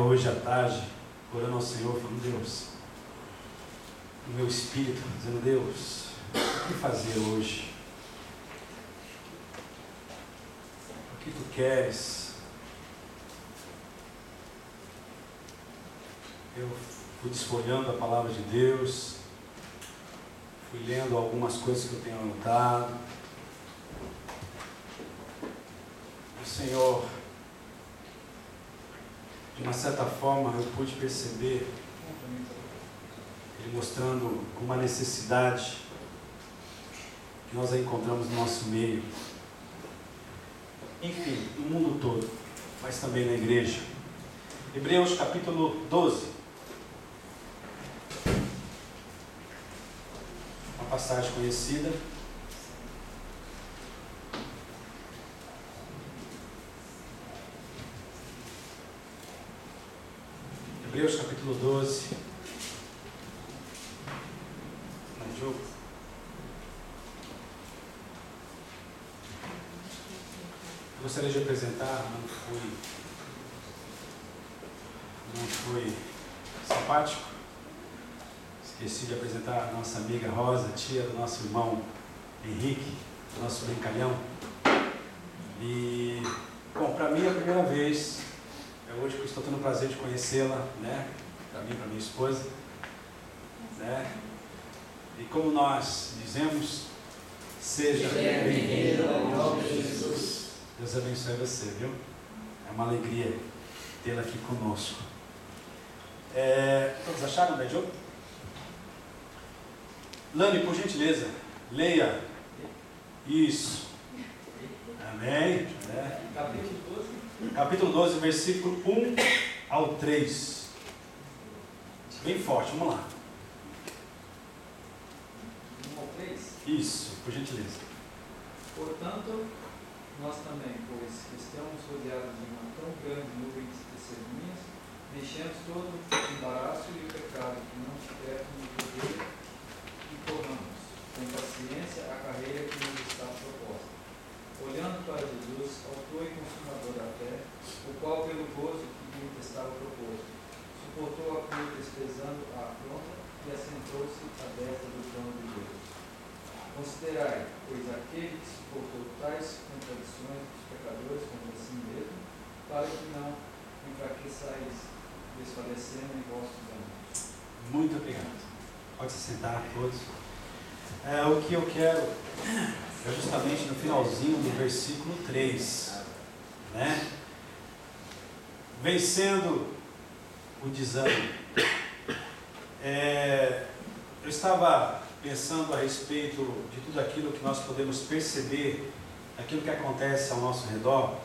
hoje à tarde, orando ao Senhor, falando: Deus, no meu espírito, dizendo: Deus, o que fazer hoje? O que tu queres? Eu fui desfolhando a palavra de Deus, fui lendo algumas coisas que eu tenho anotado. O Senhor, de uma certa forma, eu pude perceber Ele mostrando uma necessidade que nós a encontramos no nosso meio, enfim, no mundo todo, mas também na igreja. Hebreus capítulo 12, uma passagem conhecida. Hebreus capítulo 12. Eu gostaria de apresentar, não fui simpático, esqueci de apresentar a nossa amiga Rosa, tia do nosso irmão Henrique, do nosso brincalhão. E, bom, para mim é a primeira vez, é hoje que eu estou tendo o prazer de conhecê-la, né? Para mim e para minha esposa, né? E como nós dizemos, seja bem-vindo ao nome de Jesus. Deus abençoe você, viu? É uma alegria tê-la aqui conosco. Todos acharam, né, Diogo? Lani, por gentileza, leia. Isso. Amém. Capítulo 12, versículo 1 ao 3. Bem forte, vamos lá. Isso, por gentileza. Portanto, nós também, pois estamos rodeados de uma tão grande nuvem de testemunhas, deixemos todo o embaraço e o pecado que não tiver nos rodeia e corramos com paciência a carreira que nos está proposta. Olhando para Jesus, autor e consumador da fé, o qual pelo gozo que lhe estava proposto, suportou a cruz desprezando a afronta e assentou-se à destra do trono de Deus. Considerai, pois, aquele que suportou tais contradições dos pecadores contra si mesmo, para que não enfraqueçais, desfalecendo em vossos ânimos. Muito obrigado. Pode se sentar todos. O que eu quero é justamente no finalzinho do versículo 3, né? Vencendo o desânimo. Eu estava pensando a respeito de tudo aquilo que nós podemos perceber, aquilo que acontece ao nosso redor.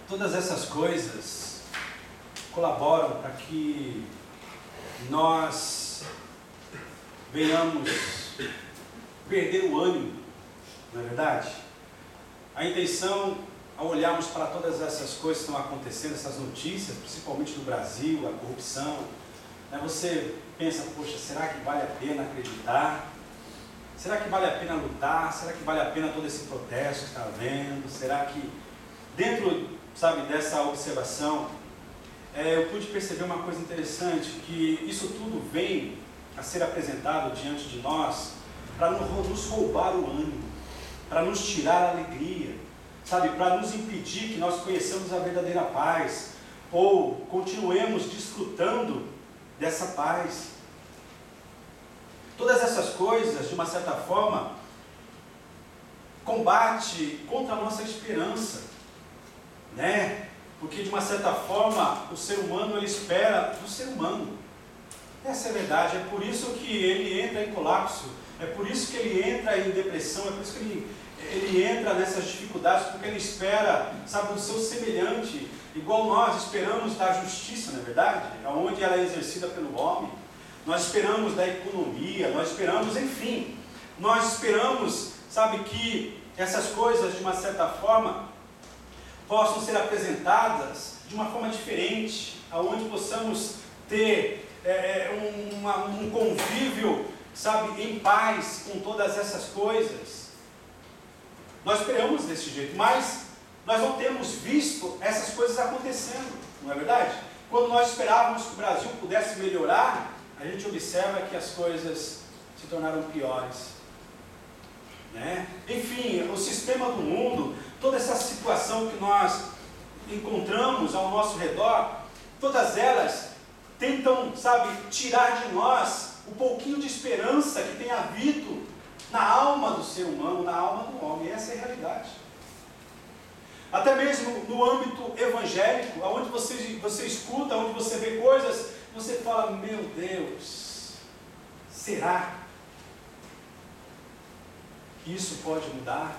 Todas essas coisas colaboram para que nós venhamos perder o ânimo, não é verdade? A intenção, ao olharmos para todas essas coisas que estão acontecendo, essas notícias, principalmente no Brasil, a corrupção, né, você pensa: poxa, será que vale a pena acreditar? Será que vale a pena lutar? Será que vale a pena todo esse protesto que está havendo? Será que, dentro, sabe, dessa observação, eu pude perceber uma coisa interessante, que isso tudo vem a ser apresentado diante de nós para nos roubar o ânimo, para nos tirar a alegria, sabe, para nos impedir que nós conheçamos a verdadeira paz, ou continuemos desfrutando dessa paz. Todas essas coisas, de uma certa forma, combate contra a nossa esperança, né? Porque, de uma certa forma, o ser humano, ele espera do ser humano. Essa é a verdade. É por isso que ele entra em colapso, é por isso que ele entra em depressão, é por isso que ele entra nessas dificuldades, porque ele espera, sabe, do seu semelhante, igual nós esperamos da justiça, não é verdade? Onde ela é exercida pelo homem. Nós esperamos da economia, nós esperamos, enfim, nós esperamos, sabe, que essas coisas, de uma certa forma, possam ser apresentadas de uma forma diferente, aonde possamos ter um convívio, sabe, em paz com todas essas coisas. Nós esperamos desse jeito, mas nós não temos visto essas coisas acontecendo, não é verdade? quando nós esperávamos que o Brasil pudesse melhorar, a gente observa que as coisas se tornaram piores. Né? Enfim, o sistema do mundo, toda essa situação que nós encontramos ao nosso redor, todas elas tentam, tirar de nós o pouquinho de esperança que tem havido na alma do ser humano, na alma do homem. Essa é a realidade. Até mesmo no âmbito evangélico, onde você escuta, onde você vê coisas, você fala, meu Deus, será que isso pode mudar?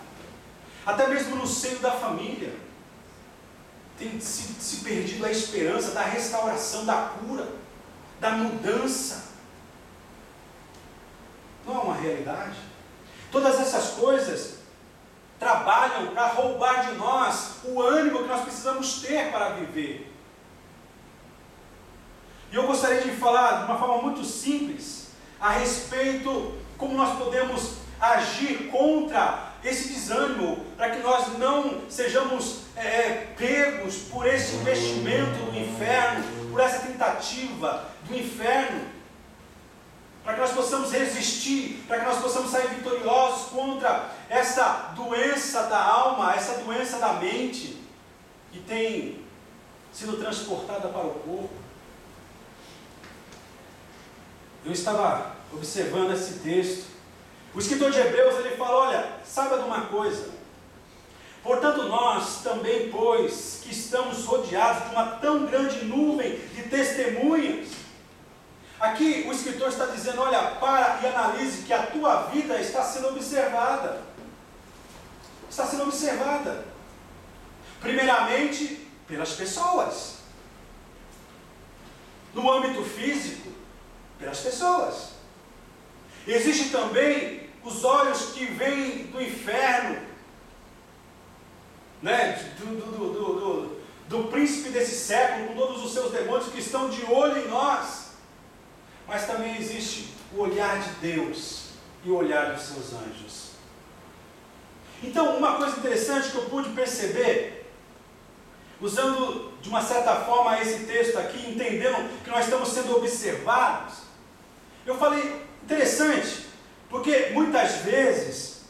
Até mesmo no seio da família, tem se perdido a esperança da restauração, da cura, da mudança. Não é uma realidade? Todas essas coisas trabalham para roubar de nós o ânimo que nós precisamos ter para viver. E eu gostaria de falar de uma forma muito simples a respeito como nós podemos agir contra esse desânimo, para que nós não sejamos pegos por esse investimento do inferno, por essa tentativa do inferno, para que nós possamos resistir, para que nós possamos sair vitoriosos contra essa doença da alma, essa doença da mente, que tem sido transportada para o corpo. Eu estava observando esse texto. O escritor de Hebreus, ele fala, olha, saiba de uma coisa. Portanto, nós também, pois, que estamos rodeados de uma tão grande nuvem de testemunhas. Aqui o escritor está dizendo, olha, para e analise que a tua vida está sendo observada. Está sendo observada. Primeiramente, pelas pessoas. No âmbito físico, pelas pessoas. Existem também os olhos que vêm do inferno, né? do príncipe desse século, com todos os seus demônios que estão de olho em nós. Mas também existe o olhar de Deus e o olhar dos seus anjos. Então, uma coisa interessante que eu pude perceber, usando de uma certa forma esse texto aqui, entendendo que nós estamos sendo observados, eu falei, interessante, porque muitas vezes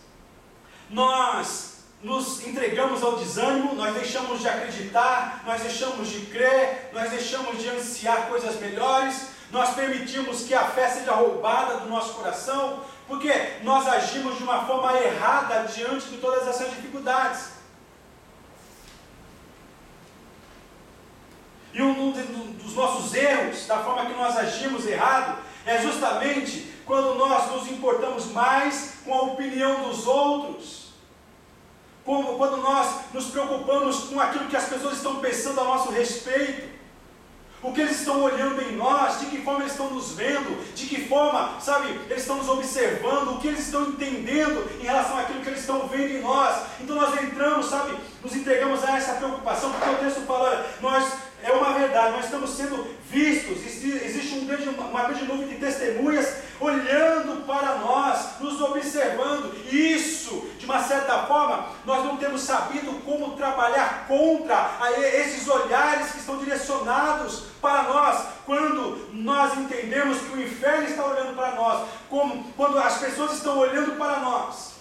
nós nos entregamos ao desânimo, nós deixamos de acreditar, nós deixamos de crer, nós deixamos de ansiar coisas melhores, nós permitimos que a fé seja roubada do nosso coração, porque nós agimos de uma forma errada diante de todas essas dificuldades. E um dos nossos erros, da forma que nós agimos errado, é justamente quando nós nos importamos mais com a opinião dos outros, quando nós nos preocupamos com aquilo que as pessoas estão pensando a nosso respeito, o que eles estão olhando em nós, de que forma eles estão nos vendo, de que forma, eles estão nos observando, o que eles estão entendendo em relação àquilo que eles estão vendo em nós. Então nós entramos, nos entregamos a essa preocupação, porque o texto fala, é uma verdade, nós estamos sendo vistos, existe uma grande nuvem de testemunhas olhando para nós, nos observando. Isso, de uma certa forma, nós não temos sabido como trabalhar contra esses olhares que estão direcionados para nós, quando nós entendemos que o inferno está olhando para nós, quando as pessoas estão olhando para nós.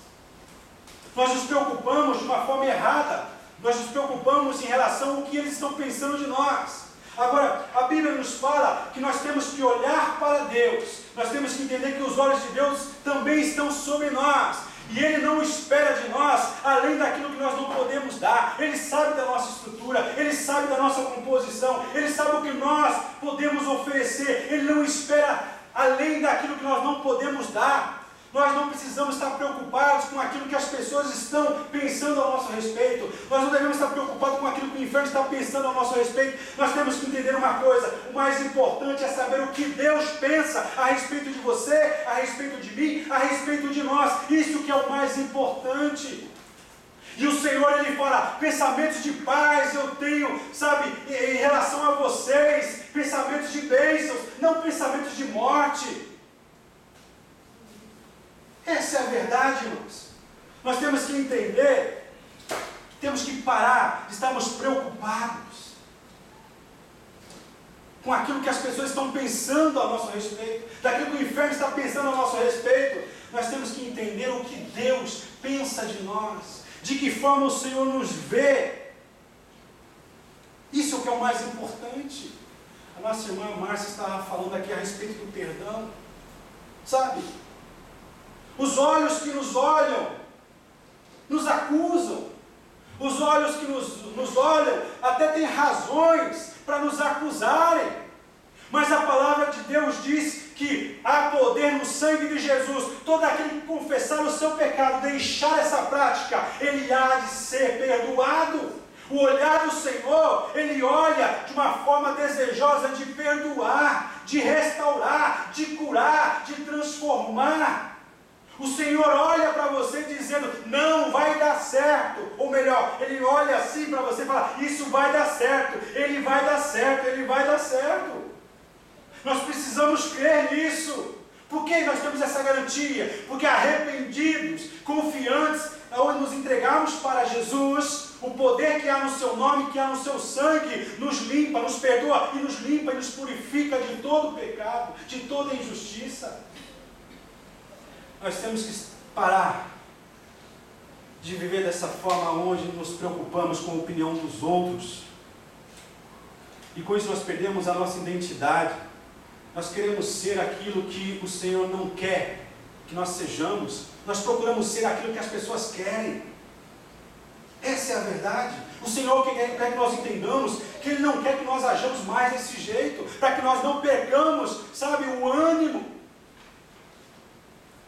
Nós nos preocupamos de uma forma errada, nós nos preocupamos em relação ao que eles estão pensando de nós. Agora, a Bíblia nos fala que nós temos que olhar para Deus, nós temos que entender que os olhos de Deus também estão sobre nós, e Ele não espera de nós além daquilo que nós não podemos dar. Ele sabe da nossa estrutura, Ele sabe da nossa composição, Ele sabe o que nós podemos oferecer, Ele não espera além daquilo que nós não podemos dar. Nós não precisamos estar preocupados com aquilo que as pessoas estão pensando a nosso respeito. Nós não devemos estar preocupados com aquilo que o inferno está pensando a nosso respeito. Nós temos que entender uma coisa: o mais importante é saber o que Deus pensa a respeito de você, a respeito de mim, a respeito de nós. Isso que é o mais importante. E o Senhor, Ele fala, pensamentos de paz eu tenho, em relação a vocês, pensamentos de bênçãos, não pensamentos de morte. Essa é a verdade, irmãos. Nós temos que entender, temos que parar de estarmos preocupados. com aquilo que as pessoas estão pensando a nosso respeito, daquilo que o inferno está pensando a nosso respeito. Nós temos que entender o que Deus pensa de nós, de que forma o Senhor nos vê. Isso é o que é o mais importante. A nossa irmã Márcia estava falando aqui a respeito do perdão. Sabe? Os olhos que nos olham, nos acusam. Os olhos que nos olham até têm razões para nos acusarem. Mas a palavra de Deus diz que há poder no sangue de Jesus. Todo aquele que confessar o seu pecado, deixar essa prática, ele há de ser perdoado. O olhar do Senhor, ele olha de uma forma desejosa de perdoar, de restaurar, de curar, de transformar. O Senhor olha para você dizendo, não vai dar certo. Ou melhor, Ele olha assim para você e fala, isso vai dar certo, Ele vai dar certo, Ele vai dar certo. Nós precisamos crer nisso. Por que nós temos essa garantia? Porque arrependidos, confiantes, ao nos entregarmos para Jesus, o poder que há no seu nome, que há no seu sangue, nos limpa, nos perdoa e nos limpa e nos purifica de todo pecado, de toda injustiça. Nós temos que parar de viver dessa forma onde nos preocupamos com a opinião dos outros. E com isso nós perdemos a nossa identidade. Nós queremos ser aquilo que o Senhor não quer que nós sejamos. Nós procuramos ser aquilo que as pessoas querem. Essa é a verdade. O Senhor quer que nós entendamos que Ele não quer que nós ajamos mais desse jeito, para que nós não percamos, sabe, o ânimo.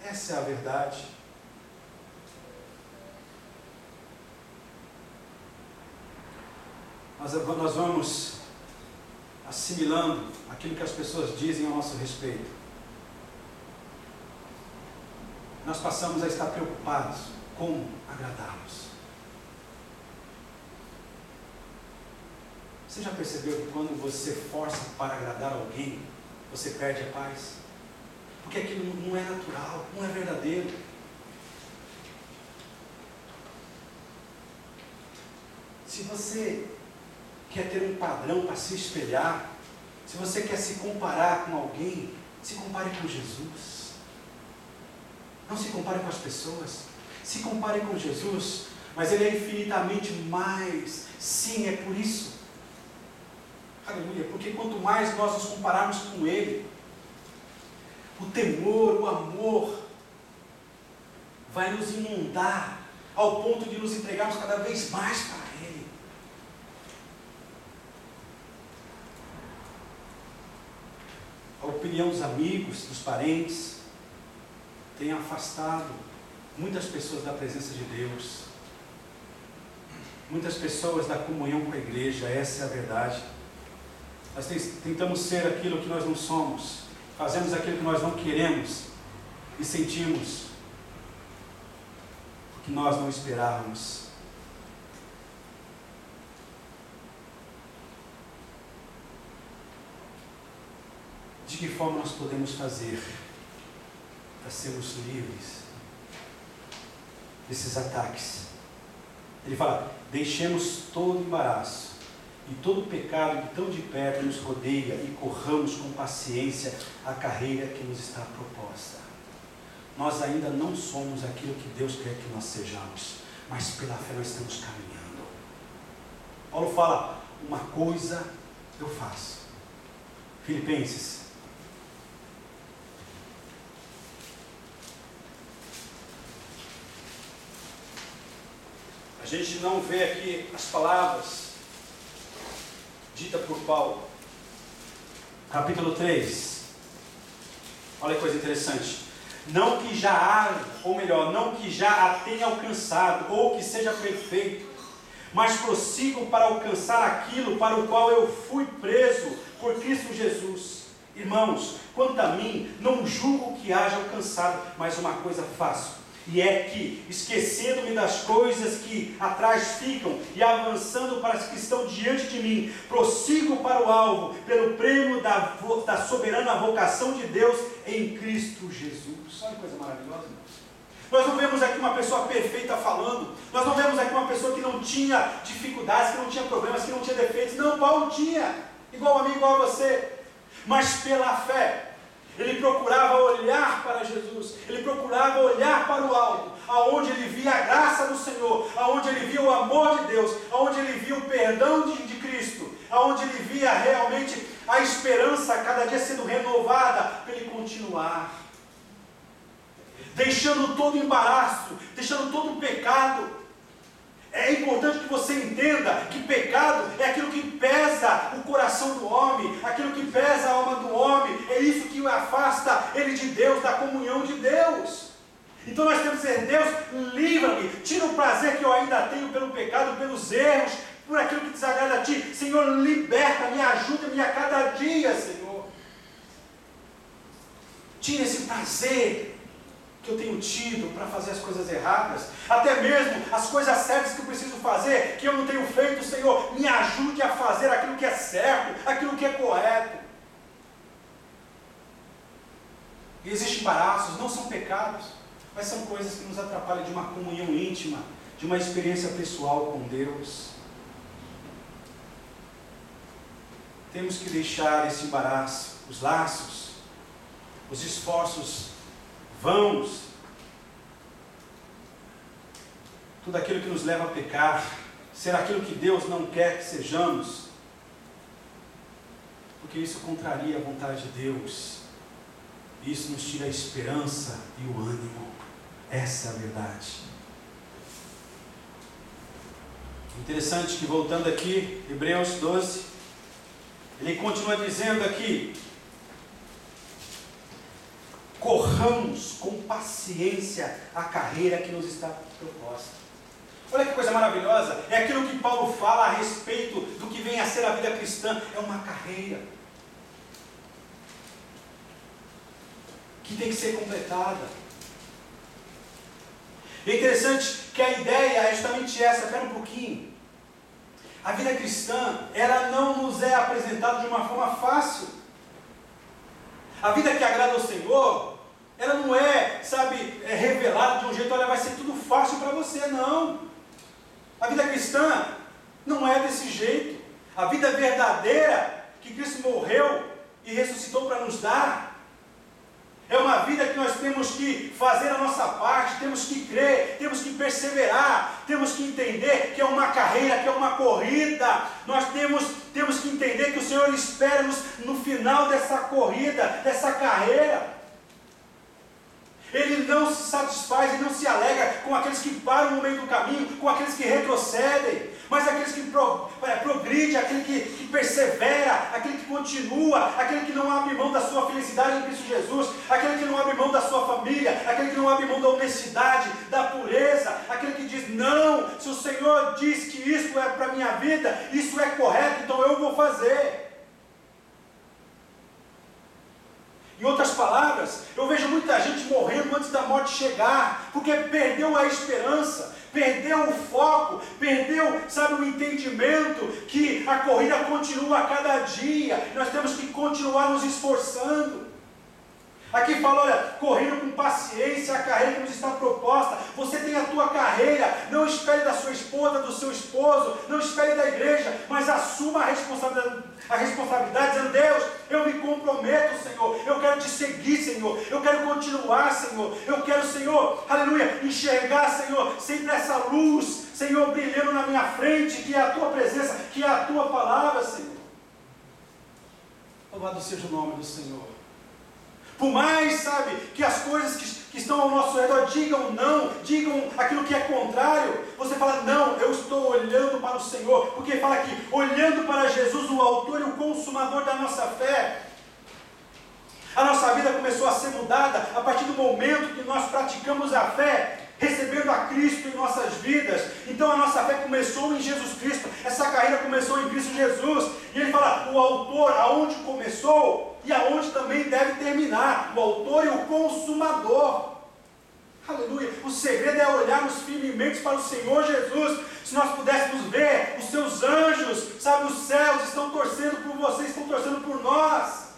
Essa é a verdade. Nós vamos assimilando aquilo que as pessoas dizem a nosso respeito. Nós passamos a estar preocupados como agradá-los. Você já percebeu que quando você força para agradar alguém, você perde a paz? Porque aquilo não é natural, não é verdadeiro. Se você quer ter um padrão para se espelhar, se você quer se comparar com alguém, se compare com Jesus. Não se compare com as pessoas. Se compare com Jesus, mas Ele é infinitamente mais. Sim, é por isso. Aleluia, porque quanto mais nós nos compararmos com Ele, o temor, o amor vai nos inundar ao ponto de nos entregarmos cada vez mais para Ele. A opinião dos amigos, dos parentes, tem afastado muitas pessoas da presença de Deus, muitas pessoas da comunhão com a igreja. Essa é a verdade. Nós tentamos ser aquilo que nós não somos, fazemos aquilo que nós não queremos e sentimos o que nós não esperávamos. De que forma nós podemos fazer para sermos livres desses ataques? Ele fala, deixemos todo embaraço e todo pecado que tão de perto nos rodeia e corramos com paciência a carreira que nos está proposta. Nós ainda não somos aquilo que Deus quer que nós sejamos, mas pela fé nós estamos caminhando. Paulo fala, uma coisa eu faço. Filipenses. A gente não vê aqui as palavras ditas por Paulo. Capítulo 3. Olha que coisa interessante. Não que já haja, ou melhor, não que já a tenha alcançado, ou que seja perfeito, mas prossigo para alcançar aquilo para o qual eu fui preso por Cristo Jesus. Irmãos, quanto a mim, não julgo que haja alcançado, mas uma coisa faço. E é que, esquecendo-me das coisas que atrás ficam e avançando para as que estão diante de mim, prossigo para o alvo, pelo prêmio da soberana vocação de Deus em Cristo Jesus. Olha que coisa maravilhosa, irmãos. Nós não vemos aqui uma pessoa perfeita falando, nós não vemos aqui uma pessoa que não tinha dificuldades, que não tinha problemas, que não tinha defeitos. Não, Paulo tinha. igual a mim, igual a você, mas pela fé. Ele procurava olhar para Jesus, ele procurava olhar para o alto, aonde ele via a graça do Senhor, aonde ele via o amor de Deus, aonde ele via o perdão de Cristo, aonde ele via realmente a esperança cada dia sendo renovada, para ele continuar, deixando todo o embaraço, deixando todo o pecado. É importante que você entenda que pecado é aquilo que pesa o coração do homem, aquilo que pesa a alma do homem, é isso que afasta ele de Deus, da comunhão de Deus. Então nós temos que dizer: Deus, livra-me, tira o prazer que eu ainda tenho pelo pecado, pelos erros, por aquilo que desagrada a Ti. Senhor, liberta-me, ajuda-me a cada dia, Senhor. Tira esse prazer que eu tenho tido para fazer as coisas erradas, até mesmo as coisas certas que eu preciso fazer, que eu não tenho feito. Senhor, me ajude a fazer aquilo que é certo, aquilo que é correto. E existem embaraços, não são pecados, mas são coisas que nos atrapalham de uma comunhão íntima, de uma experiência pessoal com Deus. Temos que deixar esse embaraço, os laços, os esforços vãos, tudo aquilo que nos leva a pecar, ser aquilo que Deus não quer que sejamos, porque isso contraria a vontade de Deus, isso nos tira a esperança e o ânimo. Essa é a verdade. Interessante que, voltando aqui, Hebreus 12, ele continua dizendo aqui: corramos com paciência a carreira que nos está proposta. Olha que coisa maravilhosa, é aquilo que Paulo fala a respeito do que vem a ser a vida cristã, é uma carreira que tem que ser completada. É interessante que a ideia é justamente essa. Espera um pouquinho. A vida cristã, ela não nos é apresentada de uma forma fácil. A vida que agrada ao Senhor, ela não é, revelada de um jeito: olha, vai ser tudo fácil para você. Não. A vida cristã não é desse jeito. A vida verdadeira que Cristo morreu e ressuscitou para nos dar, é uma vida que nós temos que fazer a nossa parte, temos que crer, temos que perseverar, temos que entender que é uma carreira, que é uma corrida. Nós temos que entender que o Senhor espera-nos no final dessa corrida, dessa carreira. Ele não se satisfaz, Ele não se alegra com aqueles que param no meio do caminho, com aqueles que retrocedem, mas aqueles que progride, aquele que persevera, aquele que continua, aquele que não abre mão da sua felicidade em Cristo Jesus, aquele que não abre mão da sua família, aquele que não abre mão da honestidade, da pureza, aquele que diz: não, se o Senhor diz que isso é para a minha vida, isso é correto, então eu vou fazer. Em outras palavras, eu vejo muita gente morrendo antes da morte chegar, porque perdeu a esperança, perdeu o foco, perdeu, o entendimento que a corrida continua a cada dia, nós temos que continuar nos esforçando. Aqui fala: olha, correndo com paciência a carreira que nos está proposta. Você tem a tua carreira, não espere da sua esposa, do seu esposo, não espere da igreja, mas assuma a responsabilidade, dizendo: Deus, eu me comprometo, Senhor, eu quero te seguir, Senhor, eu quero continuar, Senhor, eu quero, Senhor, aleluia, enxergar, Senhor, sempre essa luz, Senhor, brilhando na minha frente, que é a tua presença, que é a tua palavra, Senhor. Louvado seja o nome do Senhor. Por mais, que as coisas que estão ao nosso redor digam não, digam aquilo que é contrário, você fala: não, eu estou olhando para o Senhor, porque fala aqui, olhando para Jesus, o autor e o consumador da nossa fé. A nossa vida começou a ser mudada a partir do momento que nós praticamos a fé, recebendo a Cristo em nossas vidas. Então a nossa fé começou em Jesus Cristo, essa carreira começou em Cristo Jesus, e ele fala: o autor, aonde começou e aonde também deve terminar, o autor e o consumador. Aleluia. O segredo é olharmos firmemente para o Senhor Jesus. Se nós pudéssemos ver os seus anjos, os céus estão torcendo por vocês, estão torcendo por nós.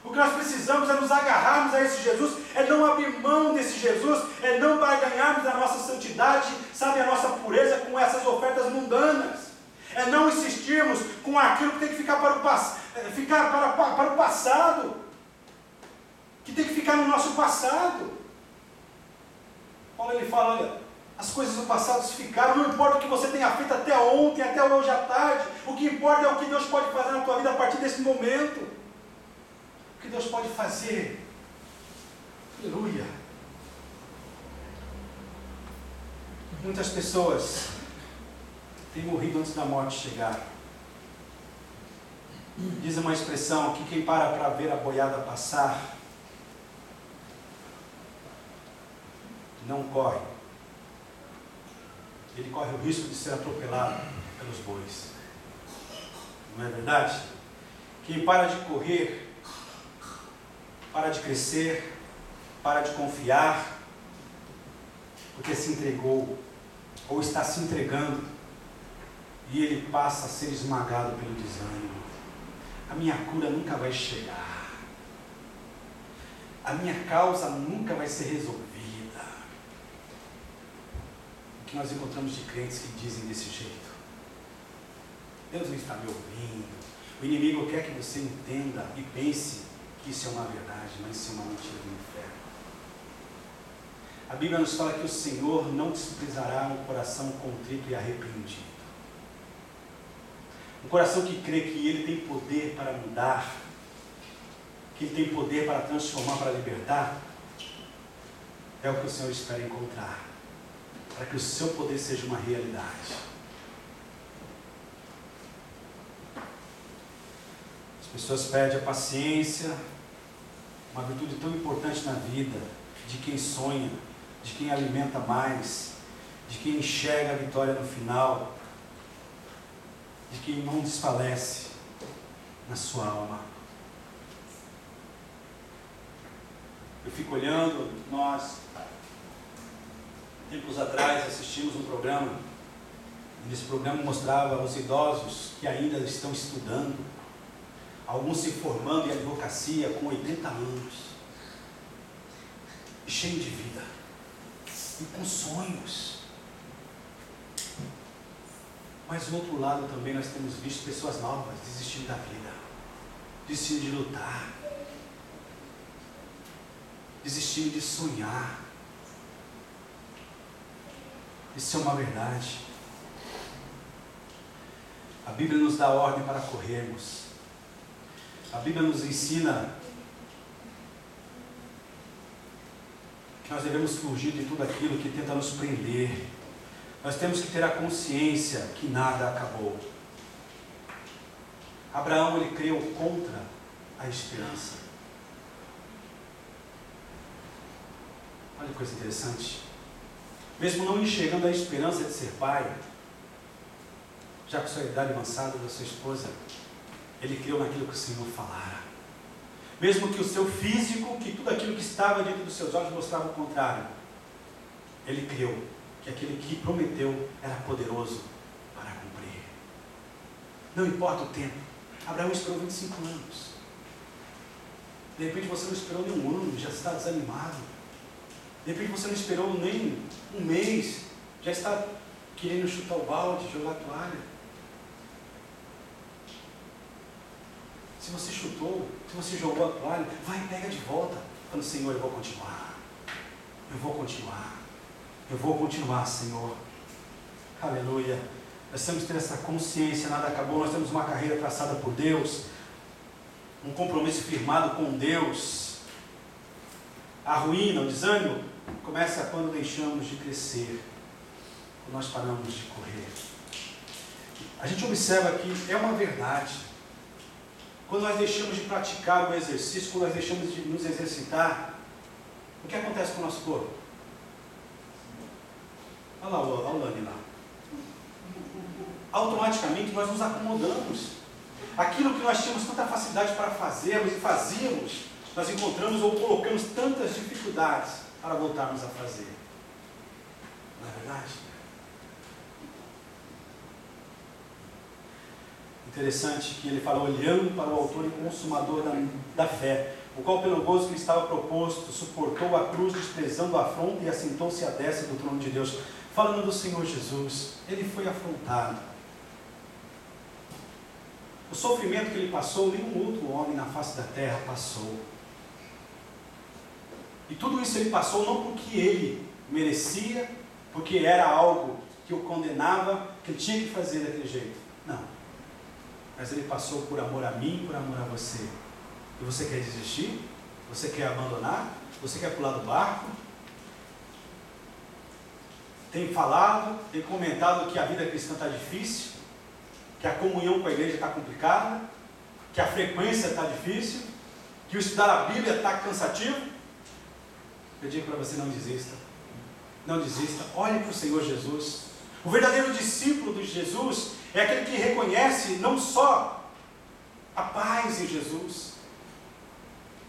O que nós precisamos é nos agarrarmos a esse Jesus, é não abrir mão desse Jesus, é não barganharmos a nossa santidade, a nossa pureza com essas ofertas mundanas. É não insistirmos com aquilo que tem que ficar para o passado. Que tem que ficar no nosso passado. Paulo ele fala, olha, as coisas do passado se ficaram, não importa o que você tenha feito até ontem, até hoje à tarde, o que importa é o que Deus pode fazer na tua vida a partir desse momento. O que Deus pode fazer. Aleluia. Muitas pessoas têm morrido antes da morte chegar. Diz uma expressão que quem para ver a boiada passar, não corre. Ele corre o risco de ser atropelado pelos bois. Não é verdade? Quem para de correr, para de crescer, para de confiar, porque se entregou, ou está se entregando, e ele passa a ser esmagado pelo desânimo. A minha cura nunca vai chegar. A minha causa nunca vai ser resolvida. O que nós encontramos de crentes que dizem desse jeito? Deus não está me ouvindo. O inimigo quer que você entenda e pense que isso é uma verdade, mas isso é uma mentira do inferno. A Bíblia nos fala que o Senhor não desprezará um coração contrito e arrependido. Um coração que crê que Ele tem poder para mudar, que Ele tem poder para transformar, para libertar, é o que o Senhor espera encontrar, para que o seu poder seja uma realidade. As pessoas perdem a paciência, uma virtude tão importante na vida, de quem sonha, de quem alimenta mais, de quem enxerga a vitória no final, de quem não desfalece na sua alma. Eu fico olhando, nós, tempos atrás, assistimos um programa, e nesse programa mostrava os idosos que ainda estão estudando, alguns se formando em advocacia com 80 anos, cheio de vida, e com sonhos. Mas do outro lado também nós temos visto pessoas novas desistindo da vida, desistindo de lutar, desistindo de sonhar. Isso é uma verdade. A Bíblia nos dá ordem para corrermos. A Bíblia nos ensina que nós devemos fugir de tudo aquilo que tenta nos prender. Nós temos que ter a consciência que nada acabou. Abraão, ele creu contra a esperança. Olha que coisa interessante. Mesmo não enxergando a esperança de ser pai, já com sua idade avançada da sua esposa, ele creu naquilo que o Senhor falara. Mesmo que o seu físico, que tudo aquilo que estava diante dos seus olhos mostrava o contrário, ele creu que aquele que prometeu era poderoso para cumprir. Não importa o tempo. Abraão esperou 25 anos. De repente você não esperou nem um ano, já está desanimado. De repente você não esperou nem um mês, já está querendo chutar o balde, jogar a toalha. Se você chutou, se você jogou a toalha, vai e pega de volta. Falando, Senhor, eu vou continuar. Eu vou continuar. Eu vou continuar, Senhor. Aleluia. Nós temos que ter essa consciência, nada acabou. Nós temos uma carreira traçada por Deus. Um compromisso firmado com Deus. A ruína, o desânimo, começa quando deixamos de crescer. Quando nós paramos de correr. A gente observa que é uma verdade. Quando nós deixamos de praticar o exercício, quando nós deixamos de nos exercitar, o que acontece com o nosso corpo? Olha lá, olha o Lani lá. Automaticamente nós nos acomodamos. Aquilo que nós tínhamos tanta facilidade para fazermos e fazíamos, nós encontramos ou colocamos tantas dificuldades para voltarmos a fazer. Não é verdade? Interessante que ele fala, olhando para o autor e consumador da fé, o qual pelo gozo que lhe estava proposto, suportou a cruz, desprezando a afronta e assentou-se à destra do trono de Deus. Falando do Senhor Jesus, ele foi afrontado. O sofrimento que ele passou, nenhum outro homem na face da terra passou. E tudo isso ele passou não porque ele merecia, porque era algo que o condenava, que ele tinha que fazer daquele jeito. Não. Mas ele passou por amor a mim, por amor a você. E você quer desistir? Você quer abandonar? Você quer pular do barco? Tem falado, tem comentado que a vida cristã está difícil, que a comunhão com a igreja está complicada, que a frequência está difícil, que o estudar a Bíblia está cansativo. Eu digo para você, não desista. Não desista. Olhe para o Senhor Jesus. O verdadeiro discípulo de Jesus é aquele que reconhece não só a paz em Jesus,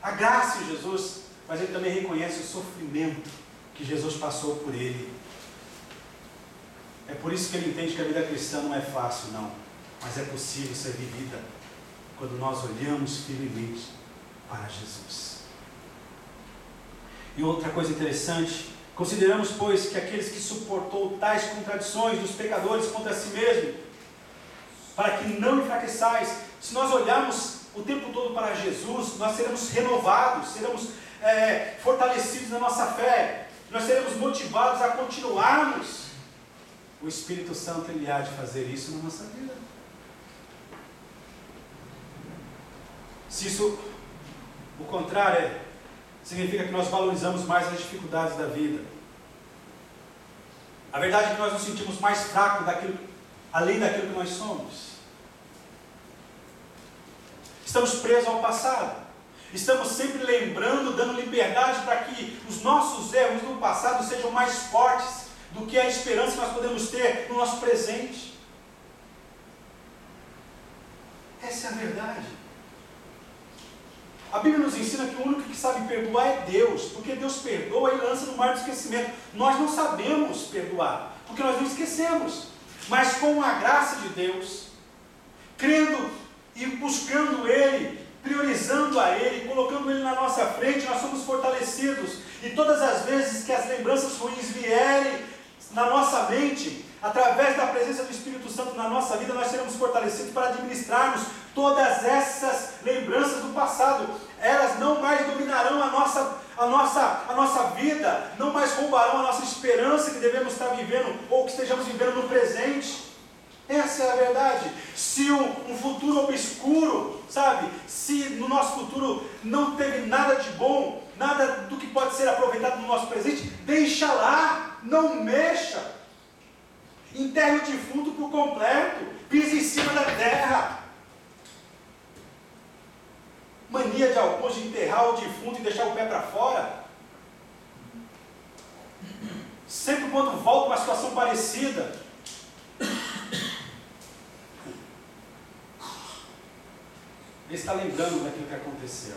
a graça em Jesus, mas ele também reconhece o sofrimento que Jesus passou por ele. É por isso que ele entende que a vida cristã não é fácil, não, mas é possível ser vivida quando nós olhamos firmemente para Jesus. E outra coisa interessante, consideramos, pois, que aqueles que suportou tais contradições dos pecadores contra si mesmo, para que não enfraqueçais, se nós olharmos o tempo todo para Jesus, nós seremos renovados, seremos fortalecidos na nossa fé, nós seremos motivados a continuarmos. O Espírito Santo, ele há de fazer isso na nossa vida. Se isso, o contrário, significa que nós valorizamos mais as dificuldades da vida. A verdade é que nós nos sentimos mais fracos além daquilo que nós somos. Estamos presos ao passado. Estamos sempre lembrando, dando liberdade para que os nossos erros do passado sejam mais fortes do que a esperança que nós podemos ter no nosso presente. Essa é a verdade. A Bíblia nos ensina que o único que sabe perdoar é Deus, porque Deus perdoa e lança no mar do esquecimento. Nós não sabemos perdoar, porque nós não esquecemos. Mas com a graça de Deus, crendo e buscando Ele, priorizando a Ele, colocando Ele na nossa frente, nós somos fortalecidos. E todas as vezes que as lembranças ruins vierem na nossa mente, através da presença do Espírito Santo na nossa vida, nós seremos fortalecidos para administrarmos todas essas lembranças do passado. Elas não mais dominarão a nossa vida, não mais roubarão a nossa esperança que devemos estar vivendo, ou que estejamos vivendo no presente. Essa é a verdade. Se um futuro obscuro, sabe, se no nosso futuro não teve nada de bom, nada do que pode ser aproveitado no nosso presente, deixa lá, não mexa. Enterre o defunto por completo, pise em cima da terra. Mania de alguns de enterrar o defunto e deixar o pé para fora. Sempre quando volta uma situação parecida, ele está lembrando daquilo que aconteceu.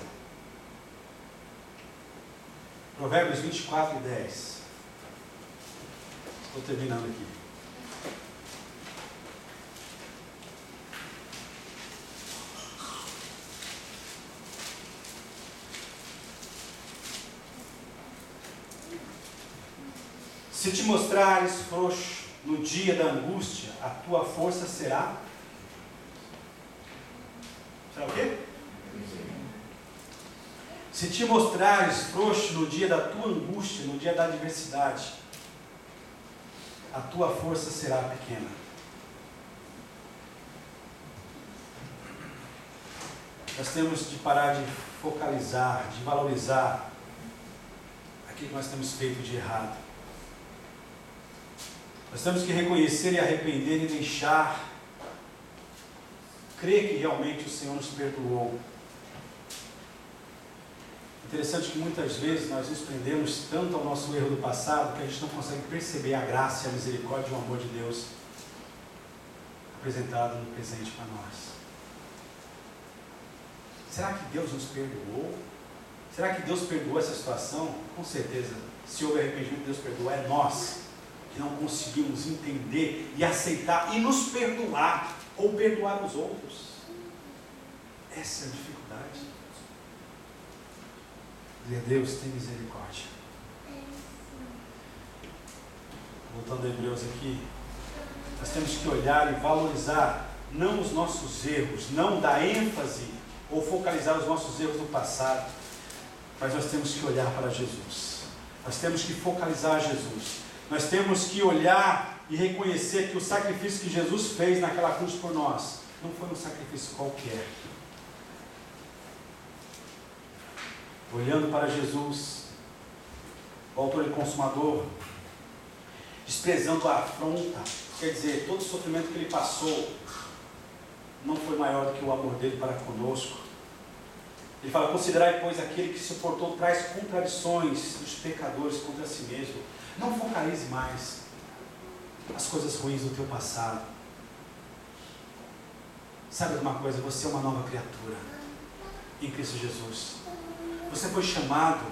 Provérbios 24 e 10. Estou terminando aqui. Se te mostrares frouxo no dia da angústia, a tua força será... Será o quê? Se te mostrares frouxo no dia da tua angústia, no dia da adversidade, a tua força será pequena. Nós temos de parar de focalizar, de valorizar aquilo que nós temos feito de errado. Nós temos que reconhecer e arrepender e deixar, crer que realmente o Senhor nos perdoou. Interessante que muitas vezes nós nos prendemos tanto ao nosso erro do passado que a gente não consegue perceber a graça, a misericórdia e o amor de Deus apresentado no presente para nós. Será que Deus nos perdoou? Será que Deus perdoou essa situação? Com certeza, se houve arrependimento, Deus perdoou. É nós que não conseguimos entender e aceitar e nos perdoar ou perdoar os outros. Essa é a dificuldade. Deus tem misericórdia. Voltando a Hebreus aqui, nós temos que olhar e valorizar não os nossos erros, não dar ênfase ou focalizar os nossos erros do passado, mas nós temos que olhar para Jesus, nós temos que focalizar Jesus, nós temos que olhar e reconhecer que o sacrifício que Jesus fez naquela cruz por nós, não foi um sacrifício qualquer. Olhando para Jesus, o autor e consumador, desprezando a afronta, quer dizer, todo o sofrimento que ele passou, não foi maior do que o amor dele para conosco. Ele fala, considerai, pois, aquele que suportou tais contradições dos pecadores contra si mesmo. Não focalize mais as coisas ruins do teu passado. Sabe de uma coisa? Você é uma nova criatura em Cristo Jesus. Você foi chamado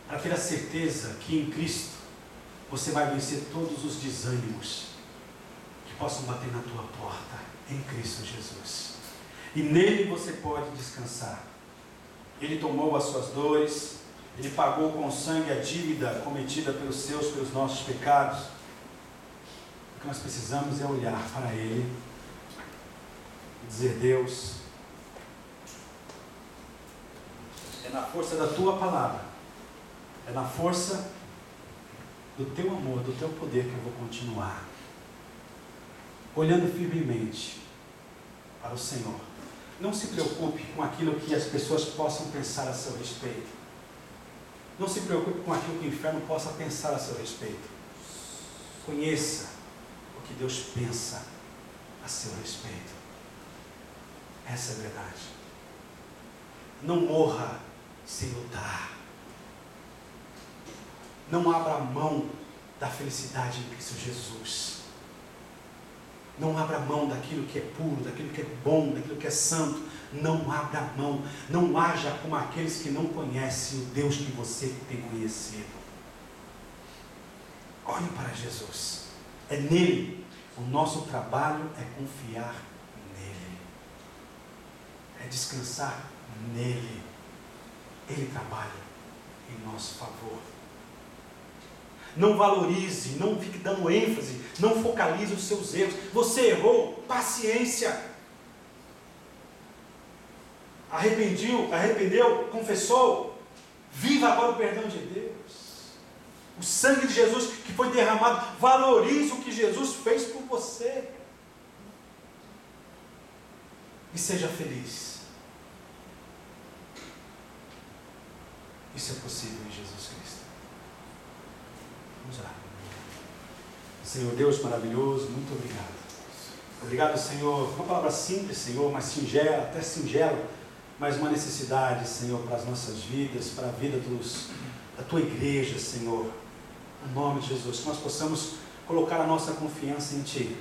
para ter a certeza que em Cristo você vai vencer todos os desânimos que possam bater na tua porta, em Cristo Jesus. E nele você pode descansar. Ele tomou as suas dores, ele pagou com sangue a dívida cometida pelos nossos pecados. O que nós precisamos é olhar para ele e dizer, Deus, é na força da tua palavra, é na força do teu amor, do teu poder que eu vou continuar olhando firmemente para o Senhor. Não se preocupe com aquilo que as pessoas possam pensar a seu respeito. Não se preocupe com aquilo que o inferno possa pensar a seu respeito. Conheça o que Deus pensa a seu respeito. Essa é a verdade. Não morra sem lutar. Não abra mão da felicidade em Cristo Jesus. Não abra mão daquilo que é puro, daquilo que é bom, daquilo que é santo. Não abra mão. Não haja como aqueles que não conhecem o Deus que você tem conhecido. Olhe para Jesus. É nele. O nosso trabalho é confiar nele. É descansar nele. Ele trabalha em nosso favor. Não valorize, não fique dando ênfase, não focalize os seus erros. Você errou, paciência. Arrependeu, confessou. Viva agora o perdão de Deus. O sangue de Jesus que foi derramado. Valorize o que Jesus fez por você. E seja feliz. Isso é possível em Jesus Cristo. Vamos lá. Senhor Deus maravilhoso, muito obrigado. Obrigado, Senhor. Uma palavra simples, Senhor, mas singela, até singela, mas uma necessidade, Senhor, para as nossas vidas, para a vida da tua igreja, Senhor. Em nome de Jesus, que nós possamos colocar a nossa confiança em Ti.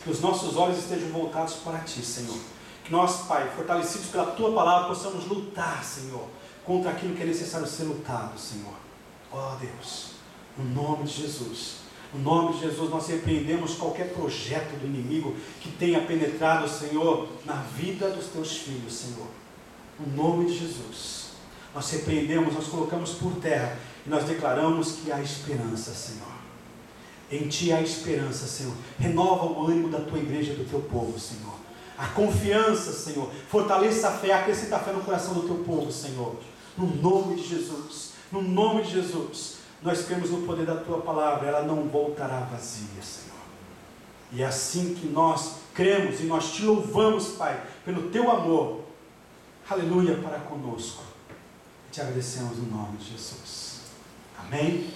Que os nossos olhos estejam voltados para Ti, Senhor. Que nós, Pai, fortalecidos pela Tua palavra, possamos lutar, Senhor, contra aquilo que é necessário ser lutado, Senhor. Ó Deus, no nome de Jesus. No nome de Jesus, nós repreendemos qualquer projeto do inimigo que tenha penetrado, Senhor, na vida dos Teus filhos, Senhor. No nome de Jesus, nós repreendemos, nós colocamos por terra e nós declaramos que há esperança, Senhor. Em Ti há esperança, Senhor. Renova o ânimo da Tua igreja e do Teu povo, Senhor. A confiança, Senhor. Fortaleça a fé, acrescenta a fé no coração do Teu povo, Senhor. No nome de Jesus. No nome de Jesus. Nós cremos no poder da Tua palavra. Ela não voltará vazia, Senhor. E é assim que nós cremos e nós Te louvamos, Pai, pelo Teu amor. Aleluia para conosco. Te agradecemos no nome de Jesus. Amém.